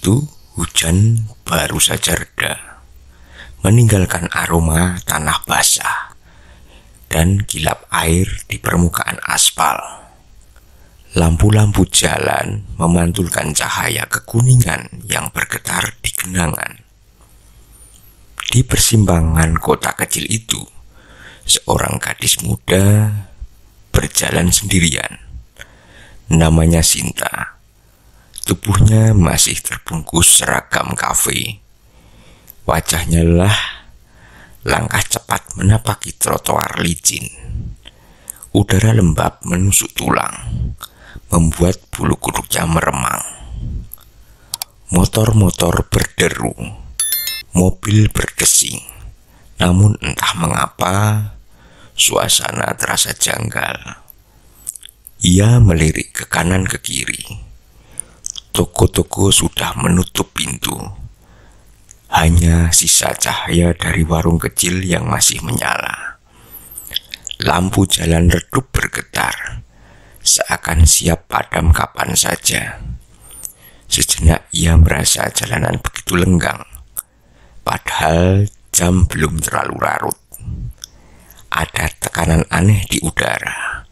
itu, hujan baru saja reda, meninggalkan aroma tanah basah dan kilap air di permukaan aspal. Lampu-lampu jalan memantulkan cahaya kekuningan yang bergetar di genangan. Di persimpangan kota kecil itu, seorang gadis muda berjalan sendirian. Namanya Sinta. Tubuhnya masih terbungkus seragam kafe. Wajahnya lelah, langkah cepat menapaki trotoar licin. Udara lembab menusuk tulang, membuat bulu kuduknya meremang. Motor-motor berderu, mobil berdesing. Namun entah mengapa, suasana terasa janggal. Ia melirik ke kanan ke kiri. Toko-toko sudah menutup pintu. Hanya sisa cahaya dari warung kecil yang masih menyala. Lampu jalan redup bergetar, seakan siap padam kapan saja. Sejenak ia merasa jalanan begitu lenggang, padahal jam belum terlalu larut. Ada tekanan aneh di udara,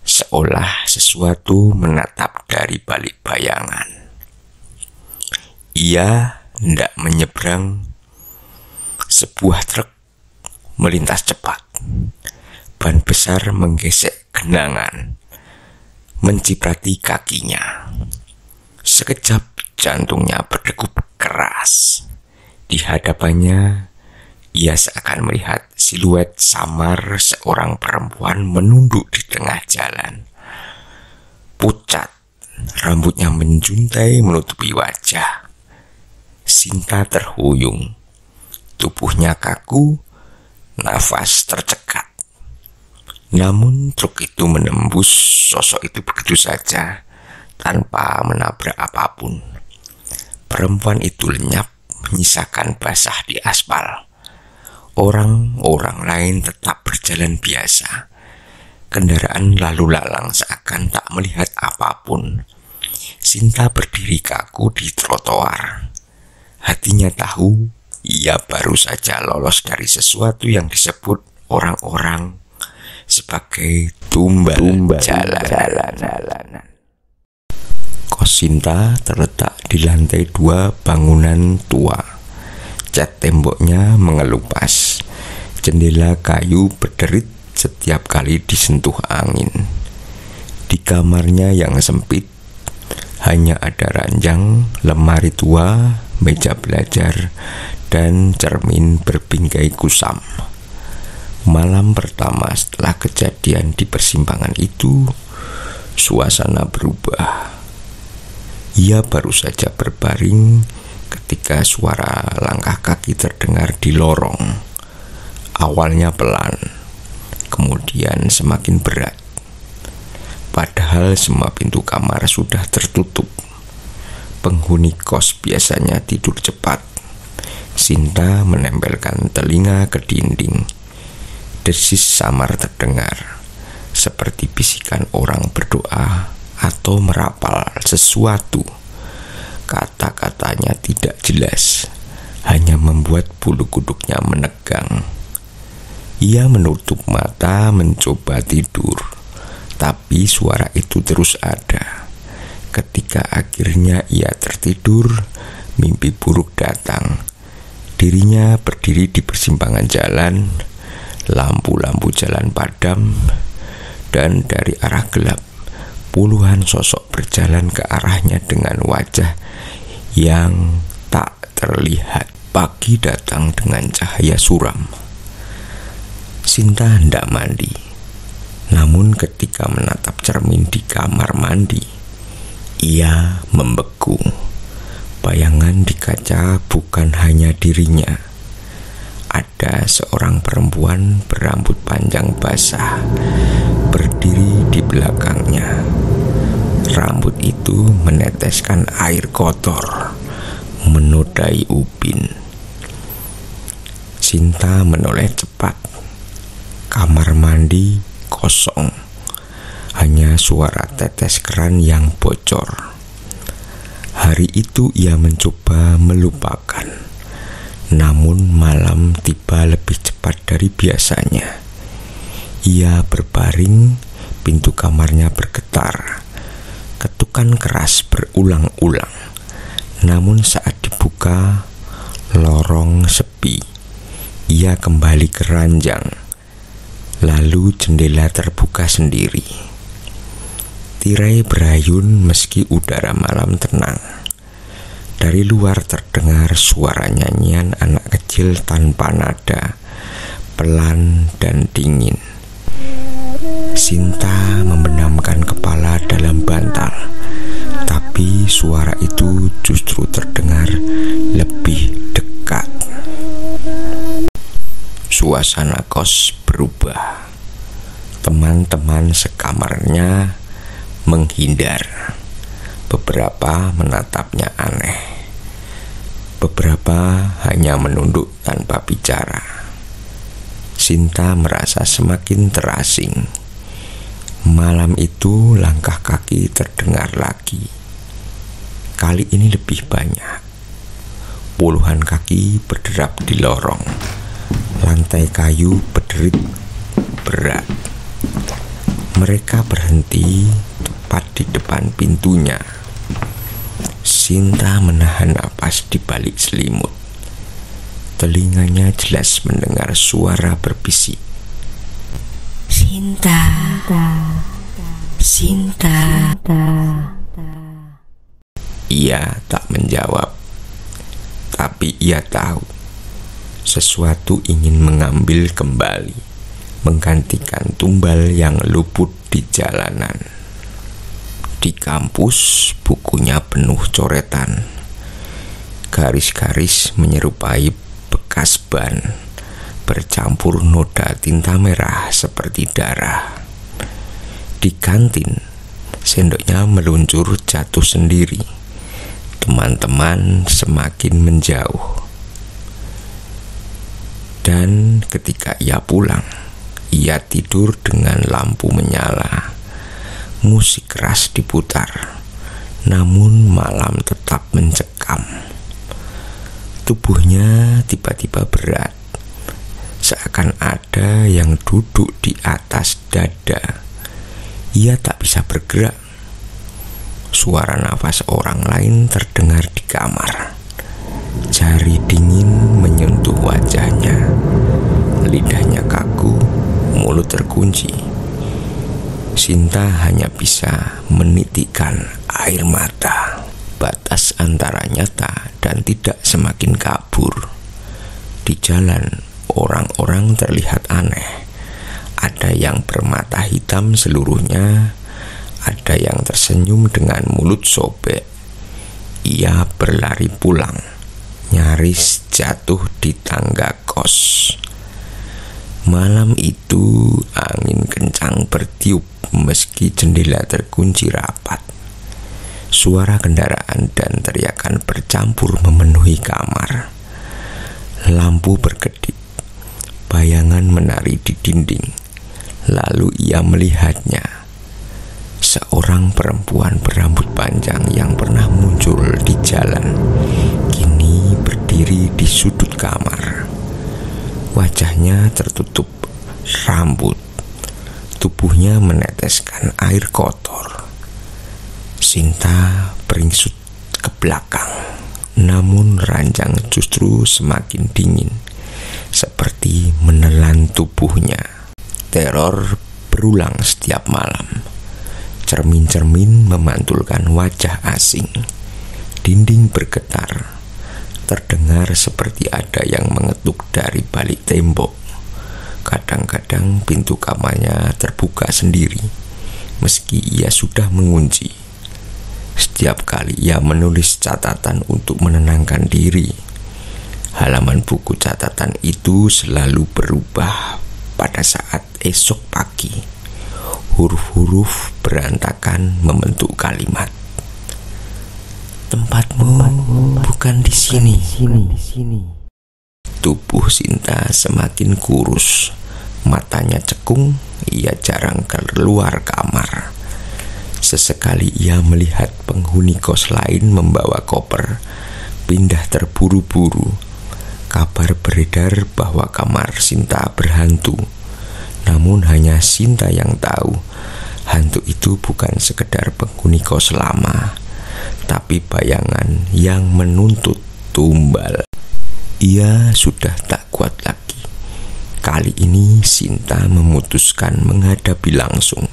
seolah sesuatu menatap dari balik bayangan. Ia hendak menyeberang. Sebuah truk melintas cepat. Ban besar menggesek genangan, menciprati kakinya. Sekejap jantungnya berdegup keras. Di hadapannya, ia seakan melihat siluet samar seorang perempuan menunduk di tengah jalan. Pucat, rambutnya menjuntai menutupi wajah. Sinta terhuyung, tubuhnya kaku, nafas tercekat. Namun truk itu menembus sosok itu begitu saja, tanpa menabrak apapun. Perempuan itu lenyap, menyisakan basah di aspal. Orang-orang lain tetap berjalan biasa. Kendaraan lalu lalang seakan tak melihat apapun. Sinta berdiri kaku di trotoar. Hatinya tahu ia baru saja lolos dari sesuatu yang disebut orang-orang sebagai tumbal jalanan. Kos Sinta terletak di lantai 2 bangunan tua. Cat temboknya mengelupas. Jendela kayu berderit setiap kali disentuh angin. Di kamarnya yang sempit, hanya ada ranjang, lemari tua, meja belajar, dan cermin berbingkai kusam. Malam pertama setelah kejadian di persimpangan itu, suasana berubah. Ia baru saja berbaring ketika suara langkah kaki terdengar di lorong. Awalnya pelan, kemudian semakin berat. Padahal semua pintu kamar sudah tertutup. Penghuni kos biasanya tidur cepat. Sinta menempelkan telinga ke dinding. Desis samar terdengar, seperti bisikan orang berdoa atau merapal sesuatu. Kata-katanya tidak jelas, hanya membuat bulu kuduknya menegang. Ia menutup mata mencoba tidur, tapi suara itu terus ada. Ketika akhirnya ia tertidur, mimpi buruk datang. Dirinya berdiri di persimpangan jalan, lampu-lampu jalan padam, dan dari arah gelap puluhan sosok berjalan ke arahnya dengan wajah yang tak terlihat. Pagi datang dengan cahaya suram. Sinta hendak mandi, namun ketika menatap cermin di kamar mandi, ia membeku. Bayangan di kaca bukan hanya dirinya. Ada seorang perempuan berambut panjang basah berdiri di belakangnya. Rambut itu meneteskan air kotor, menodai ubin. Sinta menoleh cepat. Kamar mandi kosong, hanya suara tetes keran yang bocor. Hari itu ia mencoba melupakan, namun malam tiba lebih cepat dari biasanya. Ia berbaring, pintu kamarnya bergetar. Ketukan keras berulang-ulang. Namun saat dibuka, lorong sepi. Ia kembali ke ranjang. Lalu jendela terbuka sendiri. Tirai berayun meski udara malam tenang. Dari luar terdengar suara nyanyian anak kecil tanpa nada, pelan dan dingin. Sinta membenamkan kepala dalam bantal, tapi suara itu justru terdengar lebih dekat. Suasana kos berubah. Teman-teman sekamarnya menghindar. Beberapa menatapnya aneh. Beberapa hanya menunduk tanpa bicara. Sinta merasa semakin terasing. Malam itu langkah kaki terdengar lagi. Kali ini lebih banyak. Puluhan kaki berderap di lorong. Lantai kayu berderit berat. Mereka berhenti tepat di depan pintunya. Sinta menahan napas di balik selimut. Telinganya jelas mendengar suara berbisik. Sinta, Sinta. Ia tak menjawab, tapi ia tahu sesuatu ingin mengambil kembali, menggantikan tumbal yang luput di jalanan. Di kampus, bukunya penuh coretan. Garis-garis menyerupai bekas ban, bercampur noda tinta merah seperti darah. Di kantin, sendoknya meluncur jatuh sendiri. Teman-teman semakin menjauh. Dan ketika ia pulang, ia tidur dengan lampu menyala. Musik keras diputar, namun malam tetap mencekam. Tubuhnya tiba-tiba berat, seakan ada yang duduk di atas dada. Ia tak bisa bergerak. Suara nafas orang lain terdengar di kamar. Jari dingin menyentuh wajahnya. Lidahnya kaku, mulut terkunci. Sinta hanya bisa menitikkan air mata. Batas antara nyata dan tidak semakin kabur. Di jalan, orang-orang terlihat aneh. Ada yang bermata hitam seluruhnya, ada yang tersenyum dengan mulut sobek. Ia berlari pulang, nyaris jatuh di tangga kos. Malam itu angin kencang bertiup meski jendela terkunci rapat. Suara kendaraan dan teriakan bercampur memenuhi kamar. Lampu berkedip, bayangan menari di dinding. Lalu ia melihatnya. Seorang perempuan berambut panjang yang pernah muncul di jalan, kini berdiri di sudut kamar. Wajahnya tertutup rambut. Tubuhnya meneteskan air kotor. Sinta beringsut ke belakang. Namun ranjang justru semakin dingin, seperti menelan tubuhnya. Teror berulang setiap malam. Cermin-cermin memantulkan wajah asing. Dinding bergetar. Terdengar seperti ada yang mengetuk dari balik tembok. Kadang-kadang pintu kamarnya terbuka sendiri, meski ia sudah mengunci. Setiap kali ia menulis catatan untuk menenangkan diri. Halaman buku catatan itu selalu berubah pada saat esok pagi. Huruf-huruf berantakan membentuk kalimat. Tempatmu bukan di sini. Tubuh Sinta semakin kurus. Matanya cekung, ia jarang keluar kamar. Sesekali ia melihat penghuni kos lain membawa koper, pindah terburu-buru. Kabar beredar bahwa kamar Sinta berhantu. Namun hanya Sinta yang tahu, hantu itu bukan sekedar penghuni kos lama, tapi bayangan yang menuntut tumbal. Ia sudah tak kuat lagi. Kali ini Sinta memutuskan menghadapi langsung.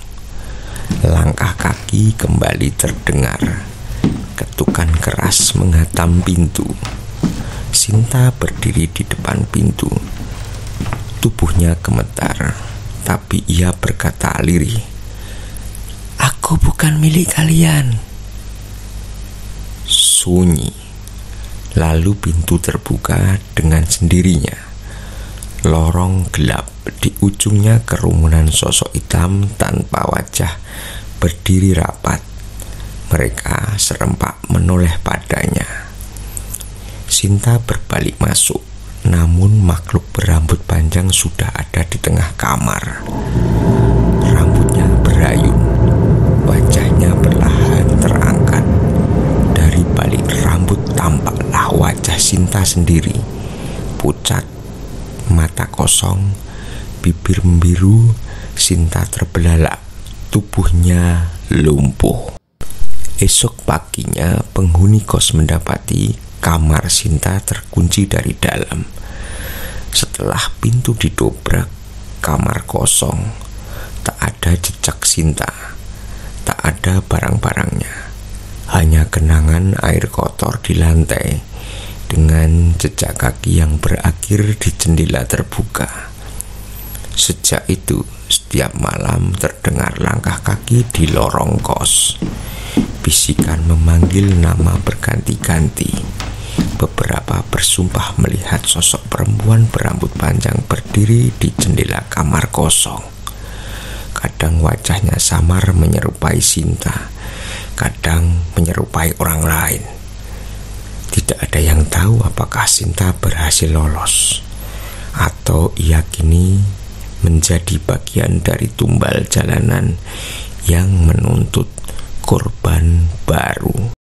Langkah kaki kembali terdengar. Ketukan keras menghantam pintu. Sinta berdiri di depan pintu. Tubuhnya gemetar, tapi ia berkata lirih, "Aku bukan milik kalian." Sunyi. Lalu pintu terbuka dengan sendirinya. Lorong gelap, di ujungnya kerumunan sosok hitam tanpa wajah berdiri rapat. Mereka serempak menoleh padanya. Sinta berbalik masuk, namun makhluk berambut panjang sudah ada di tengah kamar. Rambutnya berayun, wajahnya perlahan terangkat. Dari balik rambut tampaklah wajah Sinta sendiri, pucat, mata kosong, bibir membiru. Sinta terbelalak, tubuhnya lumpuh. Esok paginya penghuni kos mendapati kamar Sinta terkunci dari dalam. Setelah pintu didobrak, kamar kosong. Tak ada jejak Sinta, tak ada barang-barangnya. Hanya genangan air kotor di lantai dengan jejak kaki yang berakhir di jendela terbuka. Sejak itu, setiap malam terdengar langkah kaki di lorong kos. Bisikan memanggil nama berganti-ganti. Beberapa bersumpah melihat sosok perempuan berambut panjang berdiri di jendela kamar kosong. Kadang wajahnya samar menyerupai Sinta, kadang menyerupai orang lain. Tidak ada yang tahu apakah Sinta berhasil lolos, atau ia kini menjadi bagian dari tumbal jalanan yang menuntut korban baru.